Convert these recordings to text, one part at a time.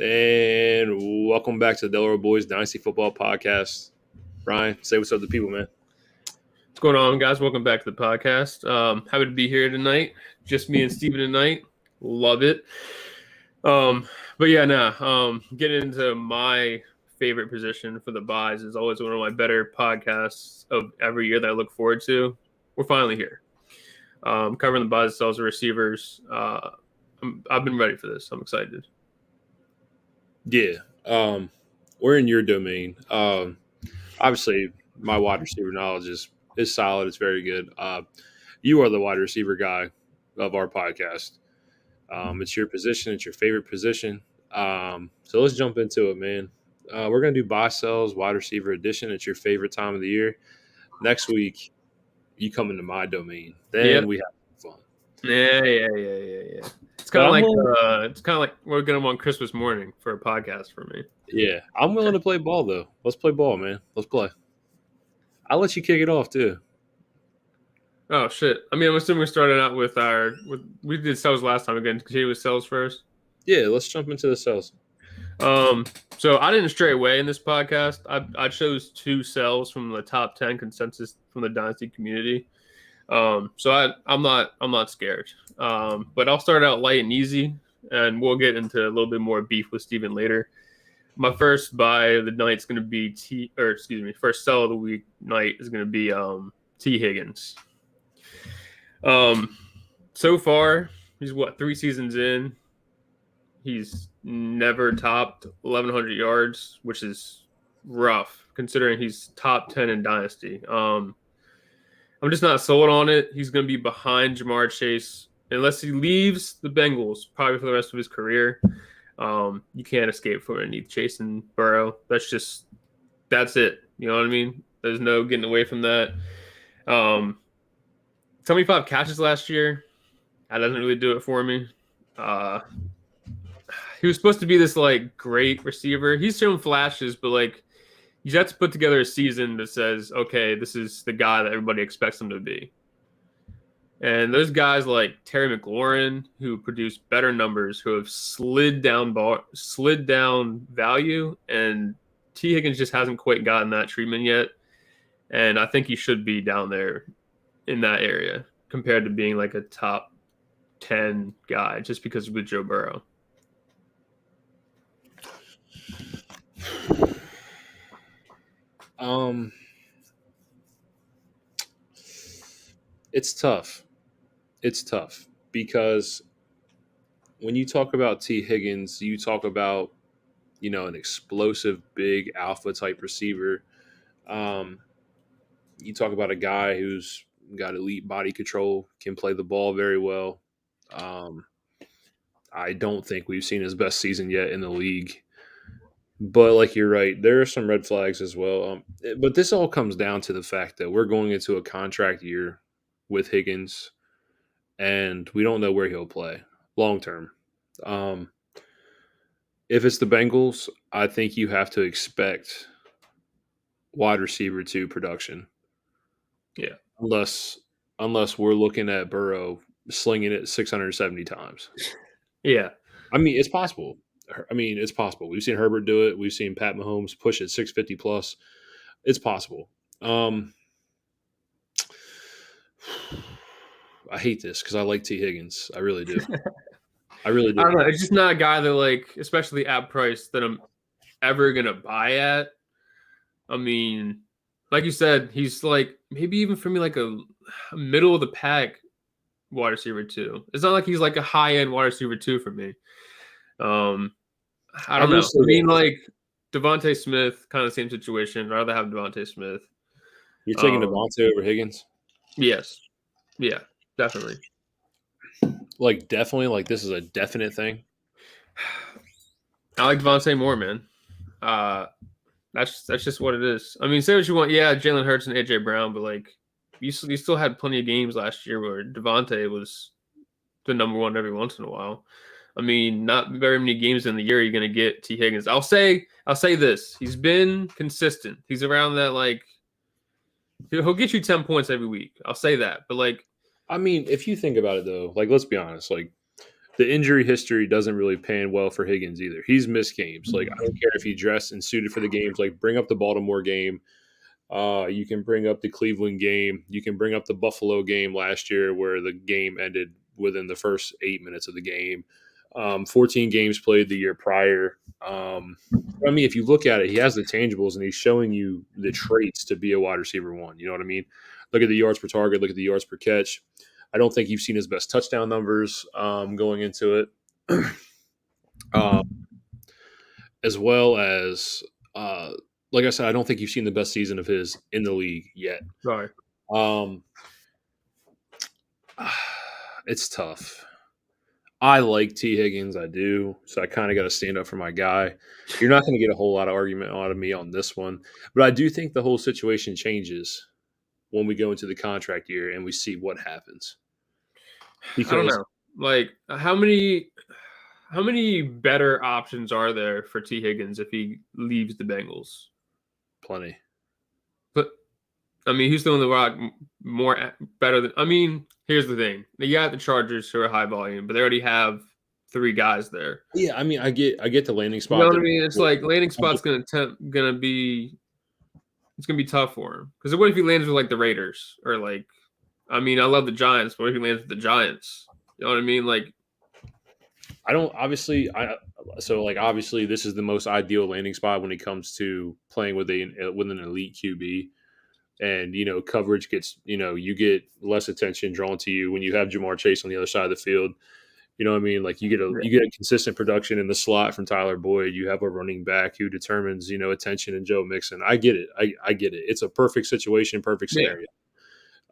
And welcome back to the Delaware Boys Dynasty Football Podcast. Ryan, say what's up to the people, man. What's going on, guys? Welcome back to the podcast. Happy to be here tonight. Just me and Steven tonight. Love it. Getting into my favorite position for the buys is always one of my better podcasts of every year that I look forward to. We're finally here. Covering the buys, sells, and receivers. I've been ready for this. I'm excited. Yeah, we're in your domain. Obviously, my wide receiver knowledge is solid. It's very good. You are the wide receiver guy of our podcast. It's your position. It's your favorite position. So let's jump into it, man. We're going to do buy, sells, wide receiver edition. It's your favorite time of the year. Next week, you come into my domain. Then we have fun. Yeah. It's kind of like we're going on Christmas morning for a podcast for me. Yeah, I'm willing to play ball though. Let's play ball, man. Let's play. I'll let you kick it off too. Oh shit! I mean, I'm assuming we're starting out with we did sells last time. Again, continue with sells first. Yeah, let's jump into the sells. So I didn't stray away in this podcast. I chose 2 sells from the top 10 consensus from the Dynasty community. So I'm not scared. But I'll start out light and easy, and we'll get into a little bit more beef with Steven later. My first buy of the night is going to be first sell of the week night is going to be T. Higgins. So far, he's 3 seasons in. He's never topped 1,100 yards, which is rough considering he's top 10 in Dynasty. I'm just not sold on it. He's going to be behind Jamar Chase unless he leaves the Bengals probably for the rest of his career. You can't escape from underneath Chase and Burrow. That's it. You know what I mean? There's no getting away from that. 25 catches last year. That doesn't really do it for me. He was supposed to be this great receiver. He's shown flashes, but you have to put together a season that says, okay, this is the guy that everybody expects him to be. And those guys like Terry McLaurin, who produced better numbers, who have slid down value, and T. Higgins just hasn't quite gotten that treatment yet. And I think he should be down there in that area compared to being a top 10 guy just because with Joe Burrow. It's tough. It's tough because when you talk about T. Higgins, you talk about, an explosive, big alpha type receiver. You talk about a guy who's got elite body control, can play the ball very well. I don't think we've seen his best season yet in the league. But you're right, there are some red flags as well. But this all comes down to the fact that we're going into a contract year with Higgins, and we don't know where he'll play long term. If it's the Bengals, I think you have to expect wide receiver 2 production. Yeah. Unless we're looking at Burrow slinging it 670 times. Yeah. I mean, it's possible. We've seen Herbert do it. We've seen Pat Mahomes push it 650 plus. It's possible. I hate this because I like T. Higgins. I really do. I really do. I don't know. It's just not a guy that especially at price that I'm ever gonna buy at. I mean, like you said, he's maybe even for me a middle of the pack wide receiver 2. It's not like he's a high end wide receiver 2 for me. I don't know. I mean, Devontae Smith, kind of the same situation. I'd rather have Devontae Smith. You're taking Devontae over Higgins? Yes. Yeah, definitely. Definitely? This is a definite thing? I like Devontae more, man. That's just what it is. I mean, say what you want. Yeah, Jalen Hurts and A.J. Brown, but you still had plenty of games last year where Devontae was the number one every once in a while. I mean, not very many games in the year you're going to get T. Higgins. I'll say this. He's been consistent. He's around that, he'll get you 10 points every week. I'll say that. But, I mean, if you think about it, though, let's be honest. the injury history doesn't really pan well for Higgins either. He's missed games. Like, I don't care if he dressed and suited for the games. Like, bring up the Baltimore game. You can bring up the Cleveland game. You can bring up the Buffalo game last year where the game ended within the first 8 minutes of the game. 14 games played the year prior. I mean, if you look at it, he has the tangibles and he's showing you the traits to be a wide receiver one. You know what I mean? Look at the yards per target, look at the yards per catch. I don't think you've seen his best touchdown numbers going into it, um, as well as, like I said, I don't think you've seen the best season of his in the league yet. Sorry. Um, it's tough. I like T. Higgins, I do. So I kind of got to stand up for my guy. You're not going to get a whole lot of argument out of me on this one, but I do think the whole situation changes when we go into the contract year and we see what happens. I don't Because know. Like, how many better options are there for T. Higgins if he leaves the Bengals? plenty. But I mean, he's still in the rock more better than. I mean, here's the thing: they got the Chargers who are high volume, but they already have 3 guys there. Yeah, I mean, I get the landing You spot. know what I mean? It's like landing spot's gonna be it's gonna be tough for him because what if he lands with like the Raiders or like, I mean, I love the Giants, but what if he lands with the Giants? You know what I mean? Like, I don't obviously obviously this is the most ideal landing spot when it comes to playing with an elite QB. And coverage gets you get less attention drawn to you when you have Jamar Chase on the other side of the field. You know what I mean? Like you get a consistent production in the slot from Tyler Boyd. You have a running back who determines attention in Joe Mixon. I get it. I get it. It's a perfect situation, perfect yeah,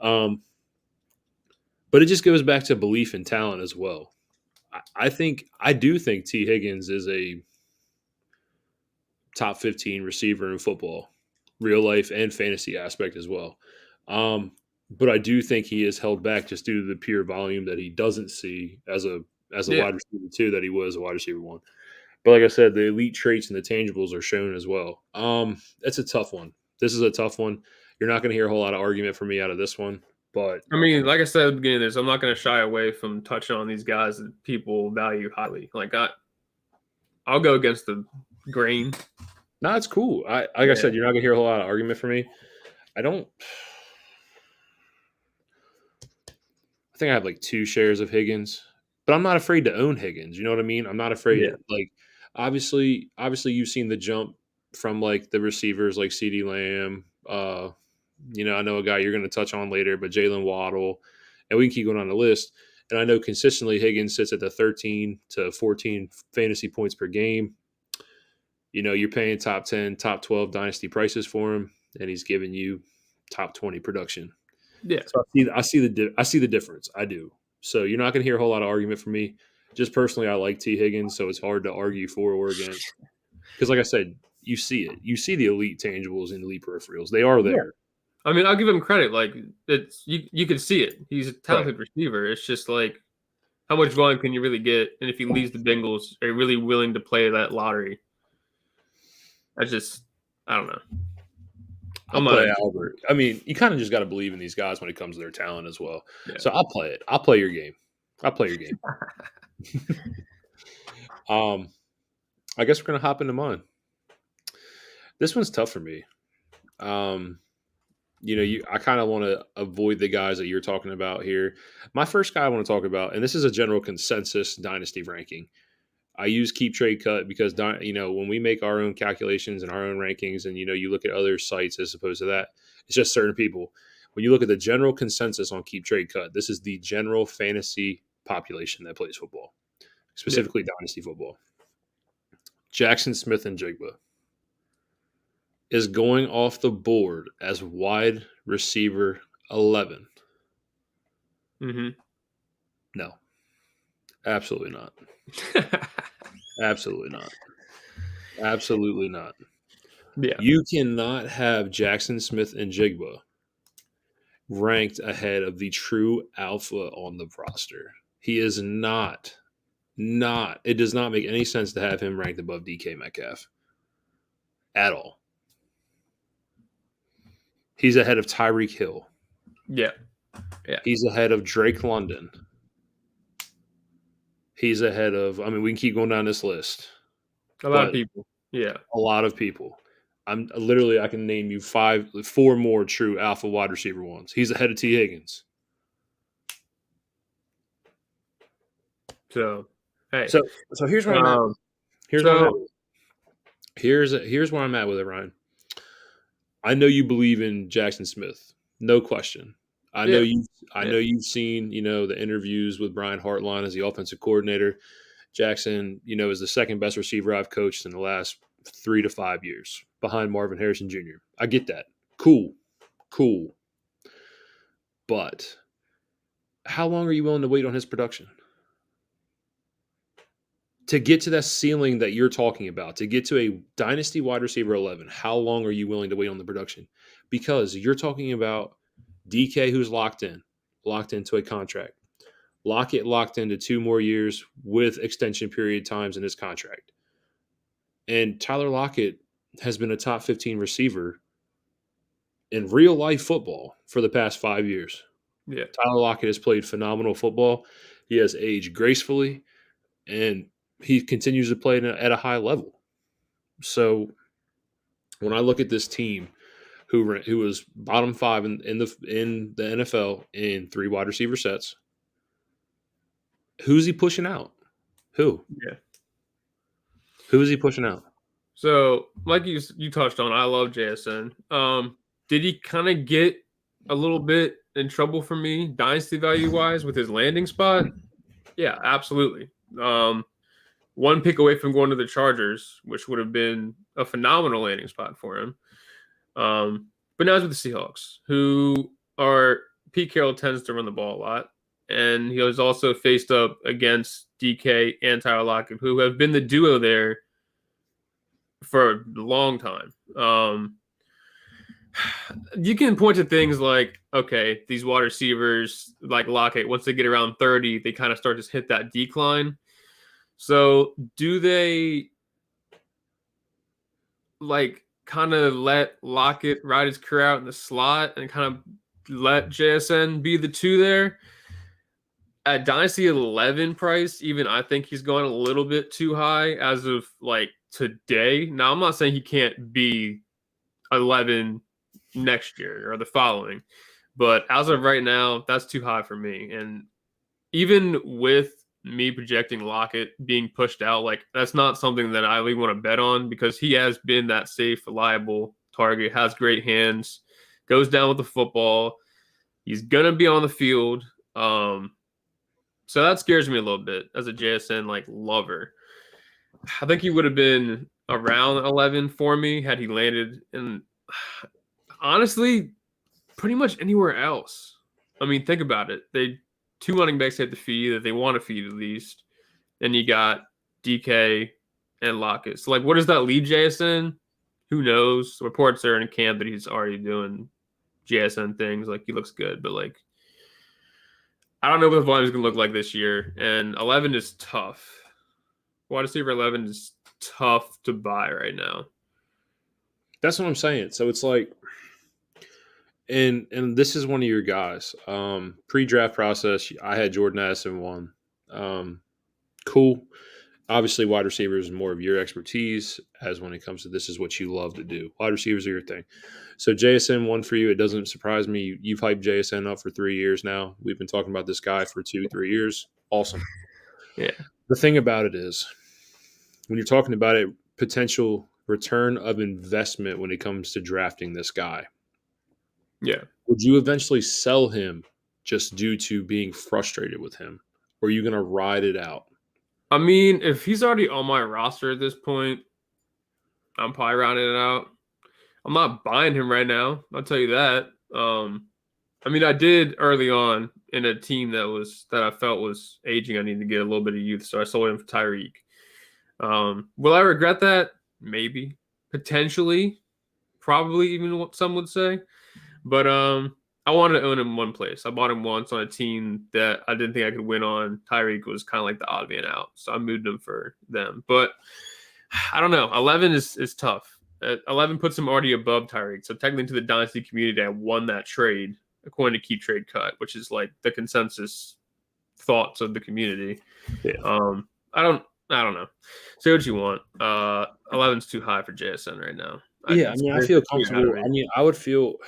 scenario. But it just goes back to belief and talent as well. I do think T. Higgins is a top 15 receiver in football, real life and fantasy aspect as well. But I do think he is held back just due to the pure volume that he doesn't see as a yeah. wide receiver two that he was a wide receiver one. But like I said, the elite traits and the tangibles are shown as well. It's a tough one. This is a tough one. You're not going to hear a whole lot of argument from me out of this one. But I mean, like I said at the beginning of this, I'm not going to shy away from touching on these guys that people value highly. Like I'll go against the grain. no, it's cool. I said, you're not going to hear a whole lot of argument from me. I think I have like 2 shares of Higgins, but I'm not afraid to own Higgins. You know what I mean? I'm not afraid. Yeah. Like, obviously, you've seen the jump from like the receivers like CeeDee Lamb. I know a guy you're going to touch on later, but Jalen Waddle, and we can keep going on the list. And I know consistently Higgins sits at the 13 to 14 fantasy points per game. You're paying top 10, top 12 dynasty prices for him, and he's giving you top 20 production. Yeah. So I see the difference. I do. So you're not going to hear a whole lot of argument from me. Just personally, I like T. Higgins, so it's hard to argue for or against. Because, like I said, you see it. You see the elite tangibles and elite peripherals. They are there. I mean, I'll give him credit. Like it's you can see it. He's a talented receiver. It's just like how much volume can you really get? And if he leaves the Bengals, are you really willing to play that lottery? I don't know. I'll play Albert. I mean, you kind of just got to believe in these guys when it comes to their talent as well. Yeah. So I'll play it. I'll play your game. I guess we're gonna hop into mine. This one's tough for me. I kind of want to avoid the guys that you're talking about here. My first guy I want to talk about, and this is a general consensus dynasty ranking. I use Keep Trade Cut because when we make our own calculations and our own rankings, and you look at other sites as opposed to that, it's just certain people. When you look at the general consensus on Keep Trade Cut, this is the general fantasy population that plays football, specifically dynasty football. Jackson Smith and Jigba is going off the board as wide receiver 11. Mm-hmm. No, absolutely not. Absolutely not. Absolutely not. Yeah. You cannot have Jackson Smith and Jigba ranked ahead of the true alpha on the roster. He is not. It does not make any sense to have him ranked above DK Metcalf at all. He's ahead of Tyreek Hill. Yeah. He's ahead of Drake London. He's ahead of. I mean, we can keep going down this list, A lot of but people. Yeah. a lot of people. I can name you four more true alpha wide receiver ones. He's ahead of T. Higgins. So, hey. So here's where I'm at. Um, Here's where I'm at. so Here's where I'm at with it, Ryan. I know you believe in Jackson Smith, no question. I know yeah, you. I yeah, know you've seen the interviews with Brian Hartline as the offensive coordinator. Jackson, is the second best receiver I've coached in the last 3 to 5 years, behind Marvin Harrison Jr. I get that. Cool, cool. But how long are you willing to wait on his production? To get to that ceiling that you're talking about, to get to a dynasty wide receiver 11, how long are you willing to wait on the production? Because you're talking about DK, who's locked into a contract. Lockett locked into 2 more years with extension period times in his contract. And Tyler Lockett has been a top 15 receiver in real life football for the past 5 years. yeah. Tyler Lockett has played phenomenal football. He has aged gracefully, and he continues to play at a high level. So when I look at this team, who was bottom five in the NFL in 3 wide receiver sets, who's he pushing out? Who? Yeah. Who is he pushing out? So, like you touched on, I love JSN. Did he kind of get a little bit in trouble for me, dynasty value wise, with his landing spot? Yeah, absolutely. One pick away from going to the Chargers, which would have been a phenomenal landing spot for him. But now he's with the Seahawks, who are Pete Carroll tends to run the ball a lot. And he has also faced up against DK and Tyler Lockett, who have been the duo there for a long time. You can point to things like, okay, these wide receivers like Lockett, once they get around 30, they kind of start to hit that decline. So do they like kind of let Lockett ride his career out in the slot and kind of let JSN be the two there? At Dynasty 11 price, even I think he's going a little bit too high as of like today. Now, I'm not saying he can't be 11 next year or the following, but as of right now, that's too high for me. And even with me projecting Lockett being pushed out, like that's not something that I really want to bet on because he has been that safe, reliable target, has great hands, goes down with the football. He's gonna be on the field. So that scares me a little bit as a JSN like lover. I think he would have been around 11 for me had he landed in honestly pretty much anywhere else. I mean, think about it. They 2 running backs have to feed that they want to feed at least. And you got DK and Lockett. So like what does that leave JSN? Who knows? Reports are in camp that he's already doing JSN things. Like he looks good, but like I don't know what the volume is going to look like this year. And 11 is tough. Wide receiver 11 is tough to buy right now. That's what I'm saying. So it's like, and this is one of your guys. Pre-draft process, I had Jordan Addison 1. Cool. Obviously, wide receivers is more of your expertise, as when it comes to this is what you love to do. Wide receivers are your thing. So JSN 1 for you. It doesn't surprise me. You've hyped JSN up for 3 years now. We've been talking about this guy for 2-3 years. Awesome. Yeah. The thing about it is, when you're talking about it, potential return of investment when it comes to drafting this guy, Yeah. would you eventually sell him just due to being frustrated with him? Or are you going to ride it out? I mean, if he's already on my roster at this point, I'm probably rounding it out. I'm not buying him right now. I'll tell you that. I mean, I did early on in a team that I felt was aging. I needed to get a little bit of youth, so I sold him for Tyreek. Will I regret that? Maybe, potentially, probably even what some would say. But I wanted to own him in one place. I bought him once on a team that I didn't think I could win on. Tyreek was kind of like the odd man out, so I moved him for them. But I don't know. 11 is tough. 11 puts him already above Tyreek. So technically to the Dynasty community, I won that trade according to Keep Trade Cut, which is like the consensus thoughts of the community. Yeah. I don't know. Say what you want. 11's too high for JSN right now. Yeah, I mean, I feel comfortable. Me. I mean, I would feel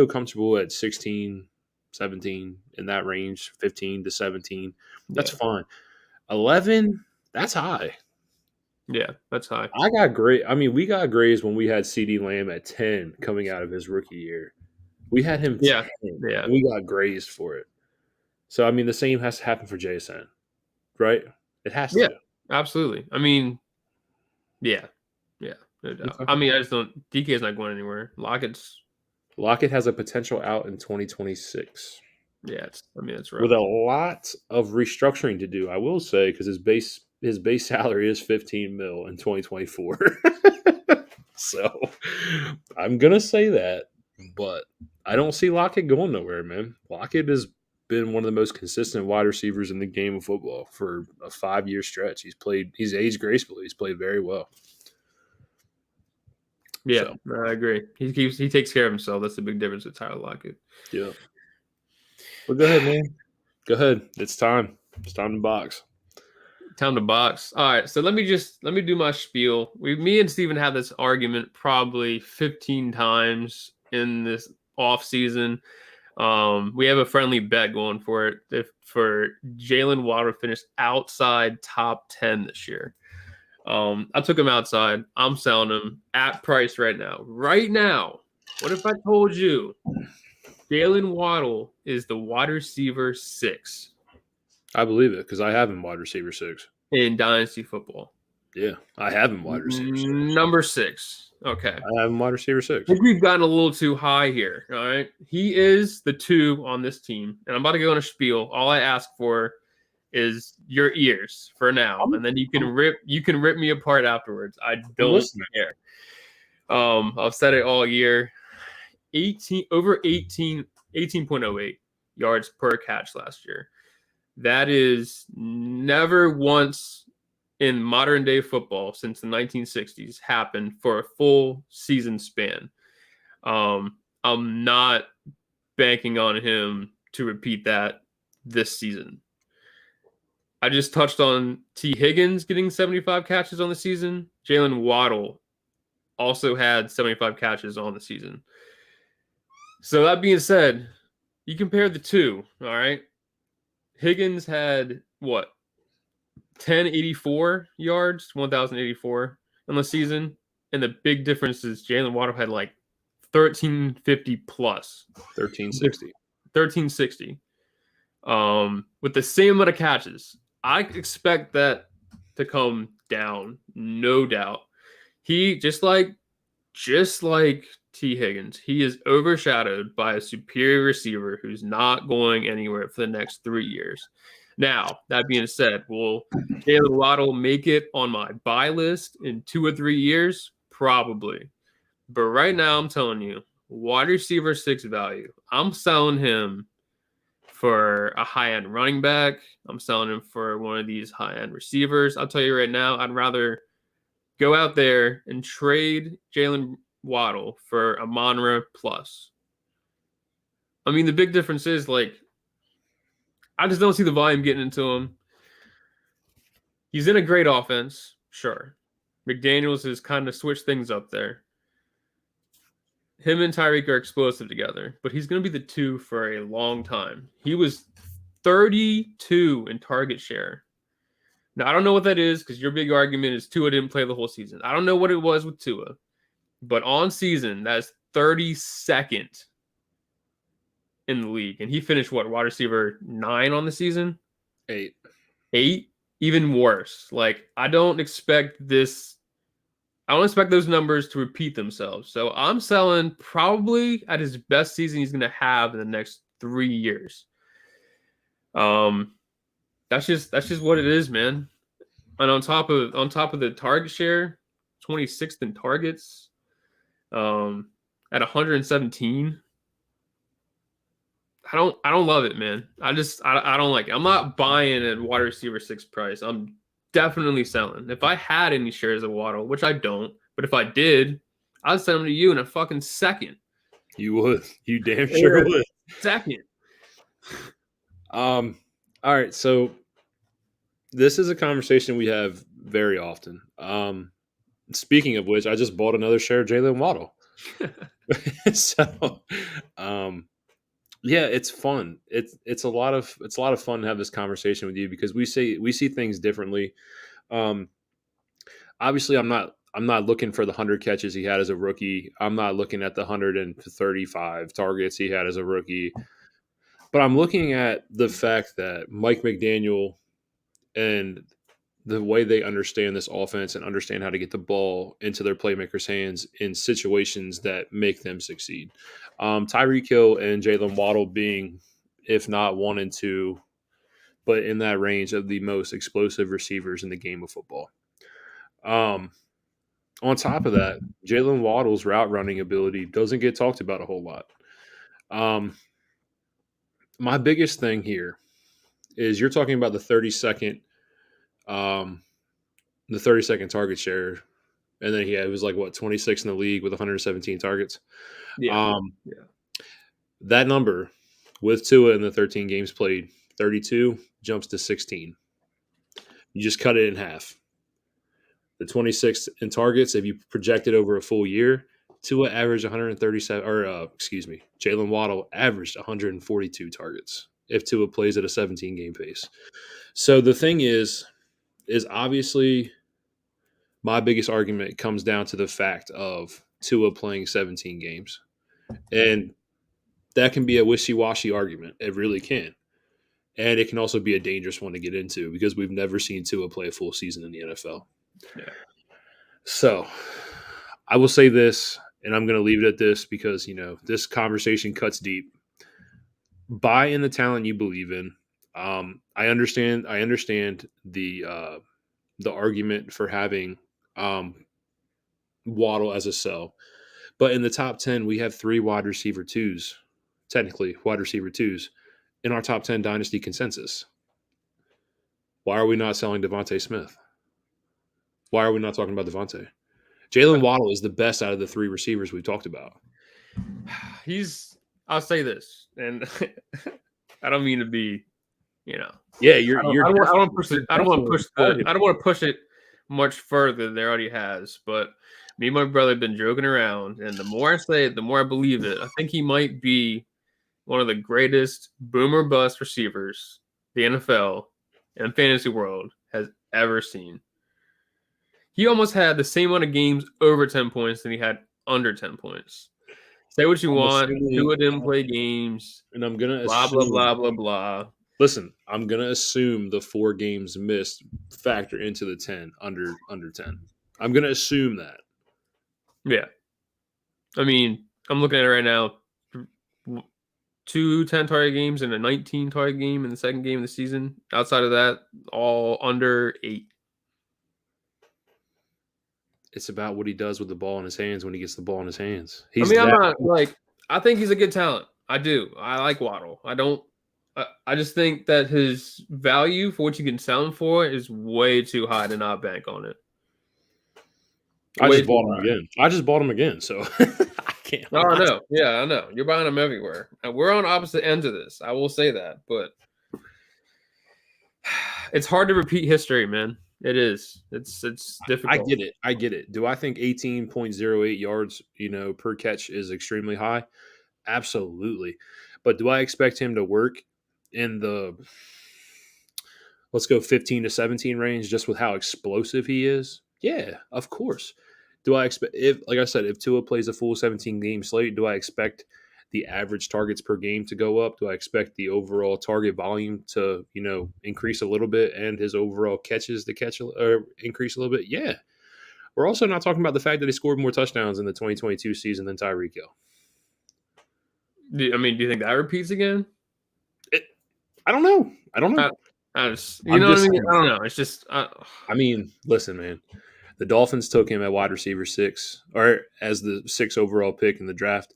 comfortable at 16, 17 in that range, 15 to 17. That's Yeah. fine. 11, that's high. Yeah, that's high. We got Grays when we had CD Lamb at 10 coming out of his rookie year. We had him 10, Yeah. and we got grazed for it. So, I mean, the same has to happen for JSN, right? It has to. Yeah, absolutely. I mean, yeah, no doubt. Okay. I mean, I just don't. DK is not going anywhere. Lockett has a potential out in 2026 yeah. It's rough. with a lot of restructuring to do. I will say because his base salary is 15 mil in 2024. So I'm gonna say that, but I don't see Lockett going nowhere, man. Lockett has been one of the most consistent wide receivers in the game of football for a 5-year stretch. He's aged gracefully. He's played very well. Yeah, So I agree. He takes care of himself. That's the big difference with Tyler Lockett. yeah. Well, go ahead, man. Go ahead. It's time. It's time to box. Time to box. All right, so let me do my spiel. Me and Steven had this argument probably 15 times in this off season. We have a friendly bet going for it. For Jalen Waddle finished outside top 10 this year. I took him outside. I'm selling him at price right now. Right now, what if I told you Jalen Waddle is the wide receiver 6? I believe it because I have him wide receiver 6 in Dynasty football. Yeah, I have him wide receiver 6. Number 6. Okay. I have him wide receiver 6. I think we've gotten a little too high here. All right. He is the 2 on this team. And I'm about to go on a spiel. All I ask for is your ears for now. And then you can rip me apart afterwards. I don't care. I've said it all year. 18.08 yards per catch last year. That is never once in modern day football since the 1960s happened for a full season span. I'm not banking on him to repeat that this season. I just touched on T. Higgins getting 75 catches on the season. Jalen Waddle also had 75 catches on the season. So that being said, you compare the two, all right? Higgins had what? 1,084 yards, 1,084 on the season. And the big difference is Jalen Waddle had like 1,350 plus. 1,360. 1,360. With the same amount of catches. I expect that to come down, no doubt. He just like T. Higgins, he is overshadowed by a superior receiver who's not going anywhere for the next 3 years. Now, that being said, will Jalen Waddle make it on my buy list in 2 or 3 years? Probably. But right now, I'm telling you, wide receiver 6 value. I'm selling him for a high-end running back. I'm selling him for one of these high-end receivers. I'll tell you right now, I'd rather go out there and trade Jalen Waddle for a Monra plus. I mean, the big difference is, like, I just don't see the volume getting into him. He's in a great offense, sure. McDaniels has kind of switched things up there. Him and Tyreek are explosive together, but he's going to be the 2 for a long time. He was 32 in target share. Now, I don't know what that is because your big argument is Tua didn't play the whole season. I don't know what it was with Tua, but on season, that's 32nd in the league. And he finished, what, wide receiver 9 on the season? 8. 8? Even worse. Like, I don't expect those numbers to repeat themselves. So I'm selling probably at his best season he's going to have in the next 3 years. That's just what it is, man. And on top of the target share, 26th in targets, at 117. I don't love it, man. I don't like it. I'm not buying at wide receiver 6 price. I'm definitely selling. If I had any shares of Waddle, which I don't, but if I did, I'd send them to you in a fucking second. You would. You damn sure would. Second. All right, so this is a conversation we have very often. Speaking of which, I just bought another share of Jalen Waddle. so, um, yeah, it's fun. It's a lot of fun to have this conversation with you because we see things differently. Um, Obviously, I'm not looking for the 100 catches he had as a rookie. I'm not looking at the 135 targets he had as a rookie. But I'm looking at the fact that Mike McDaniel and the way they understand this offense and understand how to get the ball into their playmakers' hands in situations that make them succeed. Tyreek Hill and Jalen Waddle being, if not one and two, but in that range of the most explosive receivers in the game of football. Um, on top of that, Jalen Waddle's route running ability doesn't get talked about a whole lot. Um, my biggest thing here is you're talking about um, the 30-second target share, and then it was like what 26 in the league with 117 targets. Yeah. Um, Yeah. that number with Tua in the 13 games played, 32 jumps to 16. You just cut it in half. The 26 in targets, if you project it over a full year, Tua averaged 137, or excuse me, Jalen Waddle averaged 142 targets if Tua plays at a 17 game pace. So the thing is obviously my biggest argument comes down to the fact of Tua playing 17 games. And that can be a wishy washy argument. It really can. And it can also be a dangerous one to get into because we've never seen Tua play a full season in the NFL. Yeah. So I will say this, and I'm going to leave it at this because, this conversation cuts deep. Buy in the talent you believe in. I understand. I understand the argument for having Waddle as a sell, but in the top 10, we have three wide receiver twos, technically wide receiver twos, in our top 10 dynasty consensus. Why are we not selling Devontae Smith? Why are we not talking about Devontae? Jalen Waddle is the best out of the three receivers we've talked about. I'll say this, and I don't mean to be, Yeah, you're I don't want to push it. you're definitely I don't want to push it much further than it already has. But me and my brother have been joking around, and the more I say it, the more I believe it. I think he might be one of the greatest boomer bust receivers the NFL and fantasy world has ever seen. He almost had the same amount of games over 10 points than he had under 10 points. Say what you I'm want. assuming, Tua didn't play games. and I'm gonna Blah blah assume. blah blah blah. Listen, I'm gonna assume the 4 games missed factor into the 10 under 10. I'm gonna assume that. Yeah, I mean, I'm looking at it right now. 2 10 target games and a 19 target game in the second game of the season. Outside of that, all under 8. It's about what he does with the ball in his hands when he gets the ball in his hands. I He's mean, I'm that. not like I think he's a good talent. I do. I like Waddle. I don't. I just think that his value for what you can sell him for is way too high to not bank on it. I Way just too bought him high. again. I just bought him again, so I can't. Oh, I know. Yeah, I know. You're buying them everywhere. And we're on opposite ends of this. I will say that, but it's hard to repeat history, man. It is. It's I difficult. get it. I get it. Do I think 18.08 yards, per catch is extremely high? Absolutely. But do I expect him to work in the let's go 15 to 17 range just with how explosive he is? Yeah, of course. Do I expect if like I said, if Tua plays a full 17 game slate, do I expect the average targets per game to go up? Do I expect the overall target volume to, increase a little bit and his overall catches to or increase a little bit? Yeah. We're also not talking about the fact that he scored more touchdowns in the 2022 season than Tyreek Hill. I mean, do you think that repeats again? It, I don't know. I don't know. I just, you I'm know what I just mean? saying. I don't know. It's just, I mean, listen, man. The Dolphins took him at wide receiver 6, or as the 6th overall pick in the draft.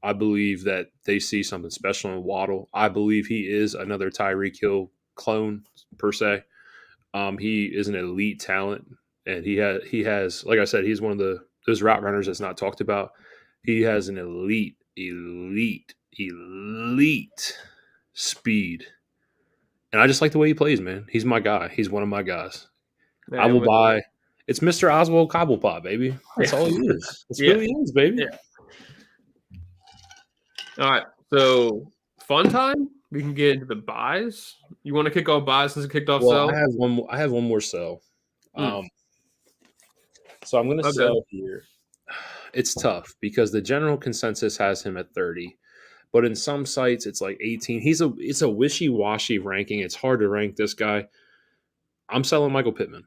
I believe that they see something special in Waddle. I believe he is another Tyreek Hill clone per se. He is an elite talent, and he has like I said, he's one of those route runners that's not talked about. He has an elite speed And I just like the way he plays, man. He's my guy. He's one of my guys. I Man, will buy. It's Mr. Oswald Cobblepot, baby. That's yeah, all he is. That's who yeah, he is, baby. yeah. All right. So fun time. We can get into the buys. You want to kick off buys since it kicked off Well, sell? I have one more sell. Mm, Um, so I'm going to okay. sell here. It's tough because the general consensus has him at 30, but in some sites it's like 18. It's a wishy washy ranking. It's hard to rank this guy. I'm selling Michael Pittman.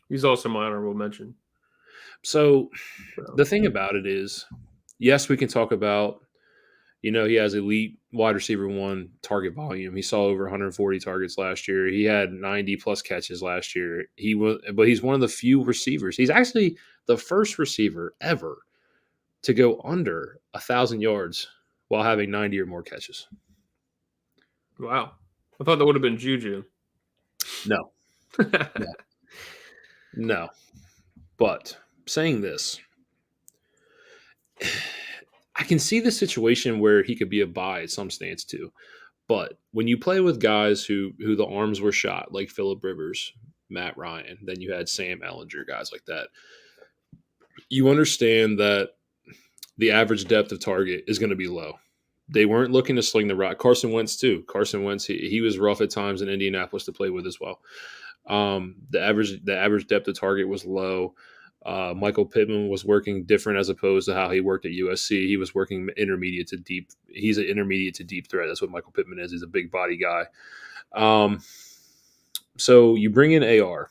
He's also my honorable mention. So So. the thing about it is, yes, we can talk about, he has elite wide receiver one target volume. He saw over 140 targets last year. He had 90 plus catches last year. But he's one of the few receivers. He's actually the first receiver ever to go under 1,000 yards while having 90 or more catches. Wow. I thought that would have been Juju. No, no, no. But saying this, I can see the situation where he could be a buy at some stance too. But when you play with guys who the arms were shot, like Phillip Rivers, Matt Ryan, then you had Sam Ellinger, guys like that, you understand that the average depth of target is going to be low. They weren't looking to sling the rock. Carson Wentz too. Carson Wentz, he was rough at times in Indianapolis to play with as well. The average depth of target was low. Michael Pittman was working different as opposed to how he worked at USC. He was working intermediate to deep. He's an intermediate to deep threat. That's what Michael Pittman is. He's a big body guy. So you bring in AR,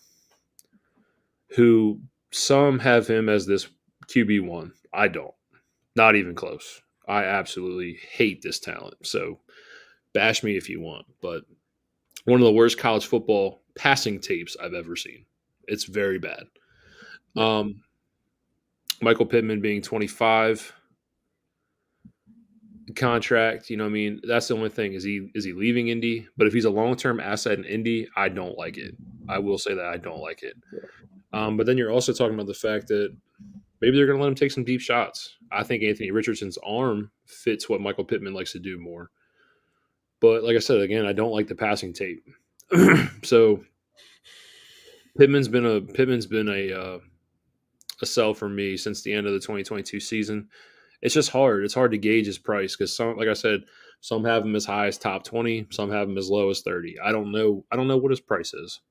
who some have him as this QB1. I don't. Not even close. I absolutely hate this talent. So bash me if you want. But one of the worst college football passing tapes I've ever seen. It's very bad. Michael Pittman being 25 contract, what I mean, that's the only thing. Is he leaving Indy? But if he's a long-term asset in Indy, I don't like it. I will say that I don't like it. But then you're also talking about the fact that maybe they're going to let him take some deep shots. I think Anthony Richardson's arm fits what Michael Pittman likes to do more. But like I said, again, I don't like the passing tape. So Pittman's been a sell for me since the end of the 2022 season. It's just hard. It's hard to gauge his price because like I said, some have him as high as top 20, some have him as low as 30. I don't know what his price is.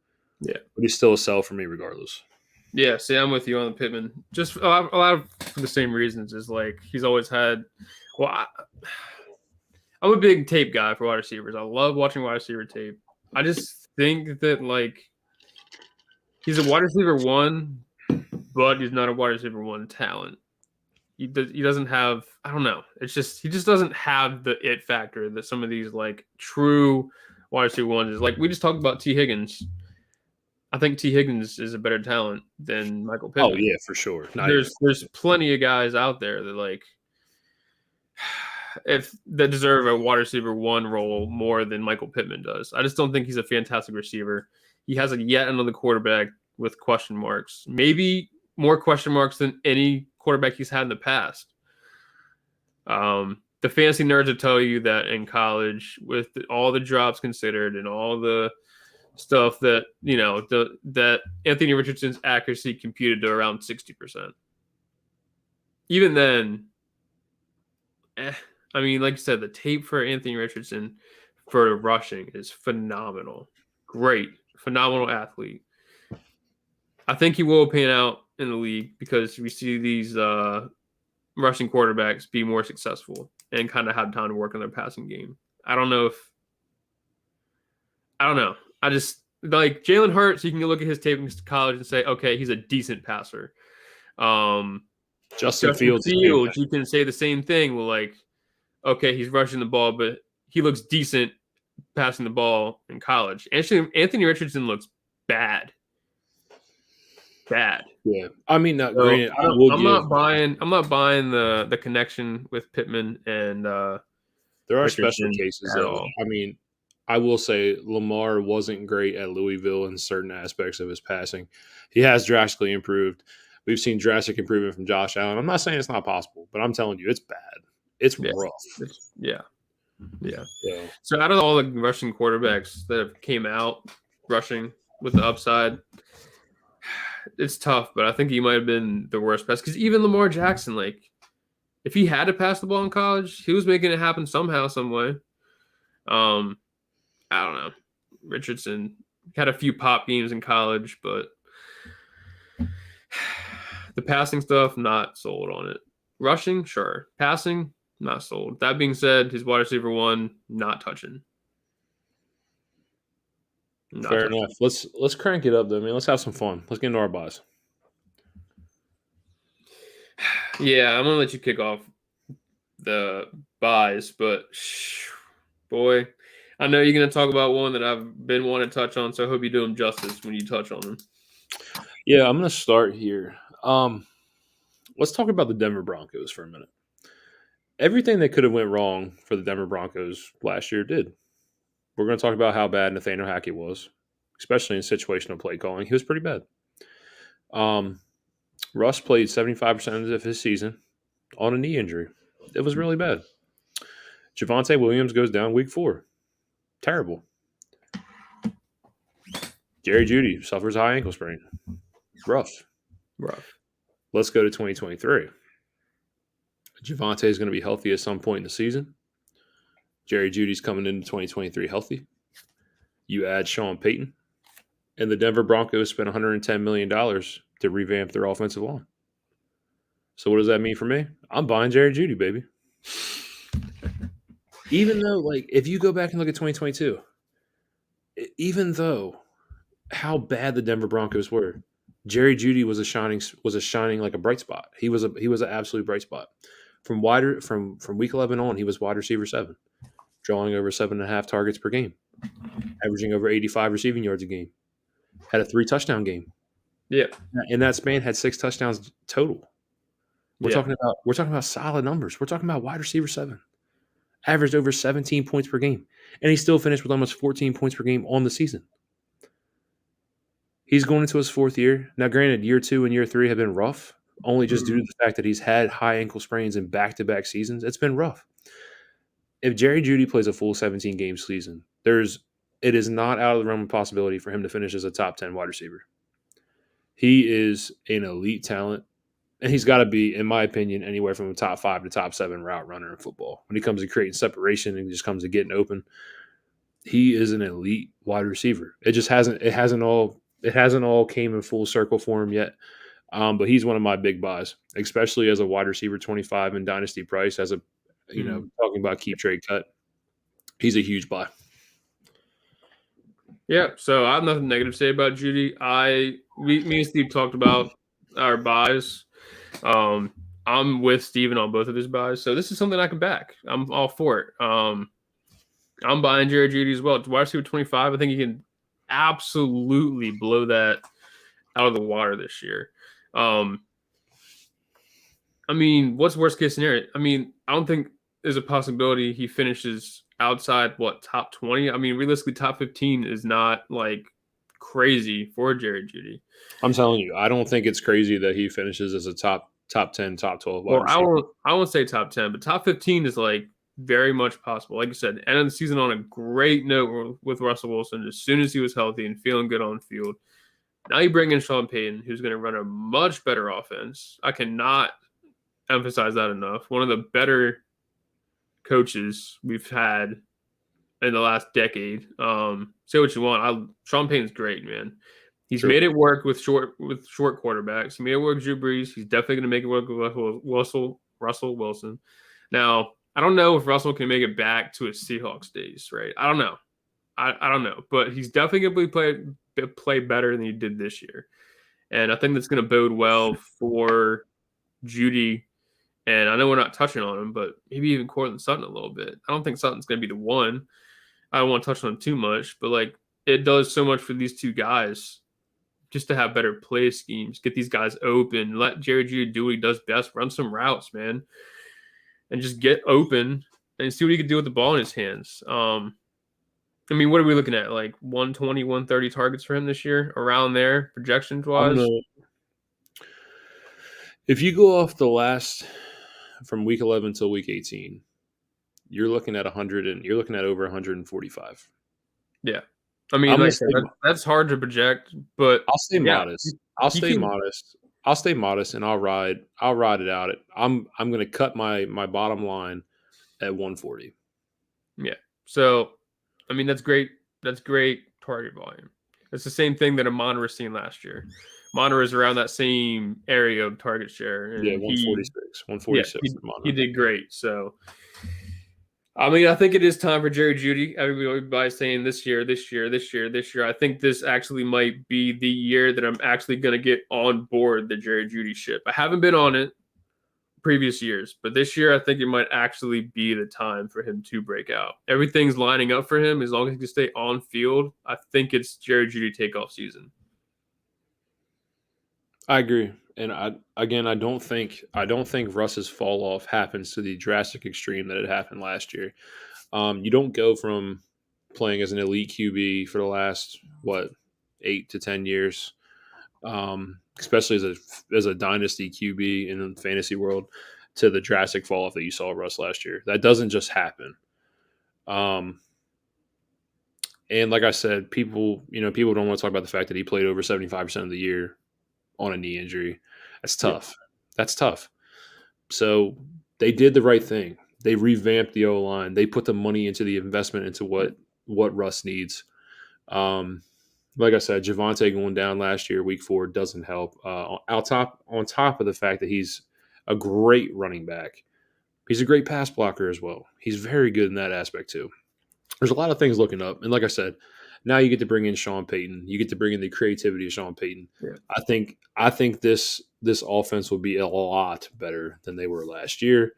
Yeah, but he's still a sell for me regardless. Yeah, see, I'm with you on the Pittman. Just a lot of for the same reasons. Is like he's always had. Well, I'm a big tape guy for wide receivers. I love watching wide receiver tape. I just think that like he's a wide receiver one, but he's not a wide receiver one talent. He doesn't have. I don't know. It's just he just doesn't have the it factor that some of these like true wide receiver ones is. Like we just talked about T. Higgins. I think T. Higgins is a better talent than Michael Pittman. Oh yeah, for sure. There's plenty of guys out there that like that deserve a wide receiver one role more than Michael Pittman does. I just don't think he's a fantastic receiver. He has yet another quarterback with question marks, maybe more question marks than any quarterback he's had in the past. The fancy nerds will tell you that in college, with all the drops considered and all the stuff that that Anthony Richardson's accuracy computed to around 60%. Even then, I mean, like you said, the tape for Anthony Richardson for rushing is phenomenal. Great, phenomenal athlete. I think he will pan out in the league because we see these rushing quarterbacks be more successful and kind of have time to work on their passing game. I don't know. I just like Jalen Hurts. You can look at his tape in college and say, okay, he's a decent passer. Justin Fields, you can say the same thing. Well, like, okay, he's rushing the ball, but he looks decent passing the ball in college. Actually, Anthony Richardson looks bad. Bad. Yeah, I mean, granted, I'm not buying the connection with Pittman and there are special cases though. I mean, I will say Lamar wasn't great at Louisville in certain aspects of his passing. He has drastically improved. We've seen drastic improvement from Josh Allen. I'm not saying it's not possible, but I'm telling you, it's bad. It's rough. Yeah. Yeah. So So out of all the rushing quarterbacks that have came out rushing with the upside, it's tough, but I think he might have been the worst pass because even Lamar Jackson, like, if he had to pass the ball in college, he was making it happen somehow, some way. Um, I don't know. Richardson had a few pop games in college, but the passing stuff, not sold on it. Rushing, sure. Passing, not sold. That being said, his wide receiver one, not touching. Not fair touching. enough. Let's crank it up though, man. Let's have some fun. Let's get into our buys. Yeah, I'm gonna let you kick off the buys, but boy, I know you're gonna talk about one that I've been wanting to touch on, so I hope you do him justice when you touch on him. Yeah, I'm gonna start here. Let's talk about the Denver Broncos for a minute. Everything that could have went wrong for the Denver Broncos last year did. We're going to talk about how bad Nathaniel Hackett was, especially in situational play calling. He was pretty bad. Um, Russ played 75% of his season on a knee injury. It was really bad. Javonte Williams goes down week 4. Terrible. Jerry Jeudy suffers high ankle sprain. Rough. Rough. Let's go to 2023. Javonte is going to be healthy at some point in the season. Jerry Judy's coming into 2023 healthy. You add Sean Payton, and the Denver Broncos spent $110 million to revamp their offensive line. So what does that mean for me? I'm buying Jerry Jeudy, baby. Even though, like, if you go back and look at 2022, even though how bad the Denver Broncos were, Jerry Jeudy was a shining like a bright spot. He was an absolute bright spot. From week 11 on, he was wide receiver 7, drawing over 7.5 targets per game, averaging over 85 receiving yards a game. Had a 3-touchdown game. Yeah. In that span, had 6 touchdowns total. We're Yeah. talking about solid numbers. We're talking about wide receiver 7. Averaged over 17 points per game. And he still finished with almost 14 points per game on the season. He's going into his 4th year. Now, granted, year 2 and year 3 have been rough, only just due to the fact that he's had high ankle sprains in back-to-back seasons. It's been rough. If Jerry Jeudy plays a full 17-game season, it is not out of the realm of possibility for him to finish as a top 10 wide receiver. He is an elite talent. And he's got to be, in my opinion, anywhere from a top 5 to top 7 route runner in football. When he comes to creating separation and just comes to getting open, he is an elite wide receiver. It just hasn't all came in full circle for him yet. But he's one of my big buys, especially as a wide receiver 25 in Dynasty price. As a talking about keep trade cut, he's a huge buy. Yeah. So I have nothing negative to say about Jeudy. Me and Steve talked about our buys. I'm with Steven on both of his buys, so this is something I can back. I'm all for it. I'm buying Jerry Jeudy as well. Wide receiver 25, I think he can absolutely blow that out of the water this year. I mean, what's worst case scenario? I mean, I don't think there's a possibility he finishes outside top 20. I mean, realistically, top 15 is not like crazy for Jerry Jeudy. I'm telling you, I don't think it's crazy that he finishes as a top 10, top 12 wide Well, receiver. I won't say top 10, but top 15 is like very much possible. Like you said, end of the season on a great note with Russell Wilson as soon as he was healthy and feeling good on field. Now you bring in Sean Payton, who's going to run a much better offense. I cannot emphasize that enough. One of the better coaches we've had in the last decade. Say what you want. Sean Payton's great, man. He's True. made it work with short quarterbacks. He made it work with Drew Brees. He's definitely going to make it work with Russell Wilson. Now, I don't know if Russell can make it back to his Seahawks days, right? I don't know. I don't know. But he's definitely going to play better than he did this year. And I think that's going to bode well for Jeudy. And I know we're not touching on him, but maybe even Cortland Sutton a little bit. I don't think Sutton's going to be the one. I don't want to touch on him too much, but like it does so much for these two guys just to have better play schemes, get these guys open, let Jerry Jeudy do what he does best, run some routes, man, and just get open and see what he can do with the ball in his hands. I mean, what are we looking at? Like 120, 130 targets for him this year, around there, projections wise? If you go off the last from week 11 till week 18, you're looking at 100 and you're looking at over 145. Yeah. I mean, I'm gonna like I said, stay. that's hard to project, but I'll stay yeah, modest. I'll he stay can. modest. I'll stay modest, and I'll ride it out. I'm gonna cut my bottom line at 140. Yeah. So, I mean, that's great. That's great target volume. It's the same thing that Amon was seeing last year. Amon is around that same area of target share, Yeah, and he, 146, yeah, 146 for he Mono. did great. So, I mean, I think it is time for Jerry Judy. Everybody's saying this year, this year, this year, this year. I think this actually might be the year that I'm actually going to get on board the Jerry Judy ship. I haven't been on it previous years, but this year I think it might actually be the time for him to break out. Everything's lining up for him as long as he can stay on field. I think it's Jerry Judy takeoff season. I agree, and I don't think Russ's fall off happens to the drastic extreme that it happened last year. You don't go from playing as an elite QB for the last 8 to 10 years, especially as a dynasty QB in the fantasy world, to the drastic fall off that you saw Russ last year. That doesn't just happen. Um, and like I said, people don't want to talk about the fact that he played over 75% of the year on a knee injury. That's Yeah. tough. That's tough. So they did the right thing. They revamped the O line. They put the money into the investment into what Russ needs. Um, like I said, Javante going down last year, week 4, doesn't help. On top of the fact that he's a great running back, he's a great pass blocker as well. He's very good in that aspect too. There's a lot of things looking up, and like I said, now you get to bring in Sean Payton. You get to bring in the creativity of Sean Payton. Yeah. I think this offense will be a lot better than they were last year.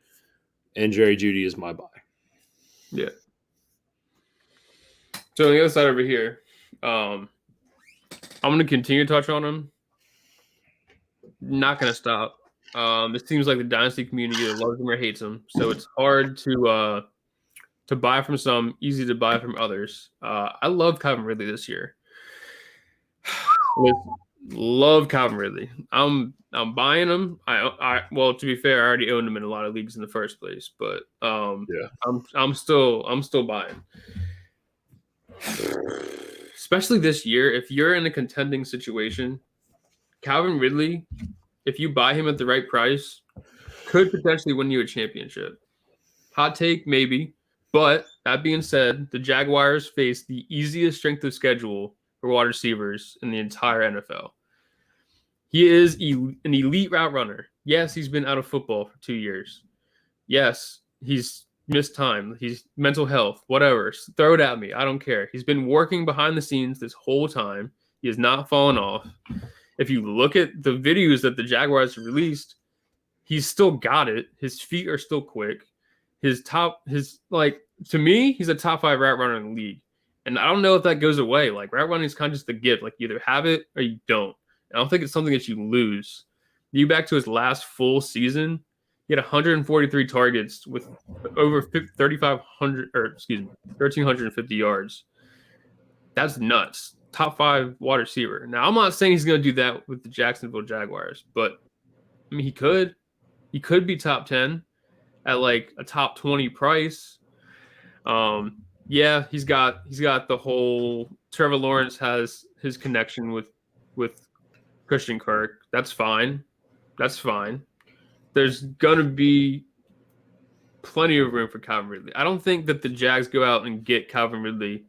And Jerry Judy is my buy. Yeah. So on the other side over here, I'm going to continue to touch on him. Not going to stop. It seems like the dynasty community either loves him or hates him, so it's hard to buy from some, easy to buy from others. I love Calvin Ridley this year. Love Calvin Ridley. I'm buying him. I well, to be fair, I already owned him in a lot of leagues in the first place, but Yeah. I'm still buying. Especially this year, if you're in a contending situation, Calvin Ridley, if you buy him at the right price, could potentially win you a championship. Hot take, maybe. But that being said, the Jaguars face the easiest strength of schedule for wide receivers in the entire NFL. He is an elite route runner. Yes, he's been out of football for 2 years. Yes, he's missed time. He's mental health, whatever. Throw it at me. I don't care. He's been working behind the scenes this whole time. He has not fallen off. If you look at the videos that the Jaguars released, he's still got it. His feet are still quick. To me, he's a top 5 route runner in the league. And I don't know if that goes away. Like, route running is kind of just a gift. Like, you either have it or you don't. I don't think it's something that you lose. You back to his last full season, he had 143 targets with over 3,500, or excuse me, 1,350 yards. That's nuts. Top 5 wide receiver. Now, I'm not saying he's going to do that with the Jacksonville Jaguars, but I mean, he could. He could be top 10 at like a top 20 price. Yeah, he's got the whole Trevor Lawrence has his connection with Christian Kirk. That's fine. That's fine. There's gonna be plenty of room for Calvin Ridley. I don't think that the Jags go out and get Calvin Ridley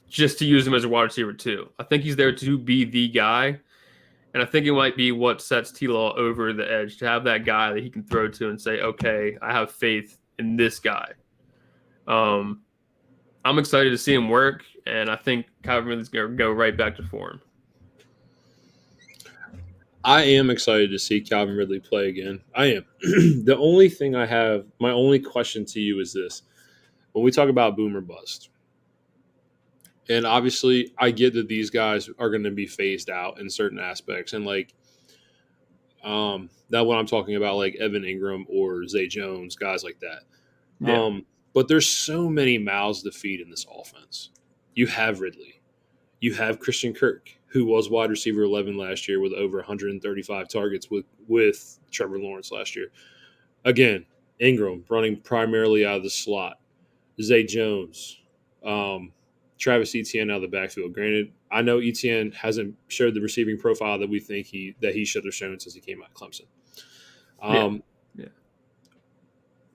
just to use him as a wide receiver too. I think he's there to be the guy. And I think it might be what sets T-Law over the edge, to have that guy that he can throw to and say, okay, I have faith in this guy. I'm excited to see him work, and I think Calvin Ridley's going to go right back to form. I am excited to see Calvin Ridley play again. I am. My only question to you is this. When we talk about boom or bust, and obviously I get that these guys are going to be phased out in certain aspects, and that what I'm talking about, like Evan Ingram or Zay Jones, guys like that. Yeah. But there's so many mouths to feed in this offense. You have Ridley. You have Christian Kirk, who was wide receiver 11 last year with over 135 targets with Trevor Lawrence last year. Again, Ingram running primarily out of the slot. Zay Jones, um, Travis Etienne out of the backfield. Granted, I know Etienne hasn't showed the receiving profile that we think he should have shown since he came out of Clemson. Yeah. Um, Yeah.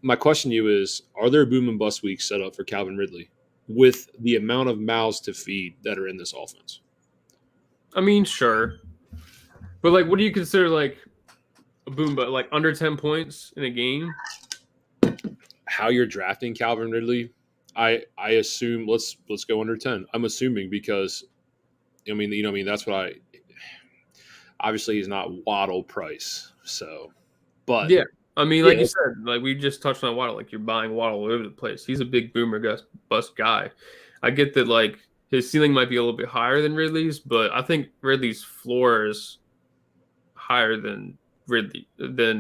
my question to you is: are there boom and bust weeks set up for Calvin Ridley with the amount of mouths to feed that are in this offense? I mean, sure. But like, what do you consider like a boom, but like under 10 points in a game? How you're drafting Calvin Ridley, I assume let's go under 10. I'm assuming because I mean I mean that's what I obviously he's not Waddle price. So, but Yeah. I mean, like yeah, you said, like we just touched on Waddle, like you're buying Waddle all over the place. He's a big boomer bust guy. I get that like his ceiling might be a little bit higher than Ridley's, but I think Ridley's floor is higher than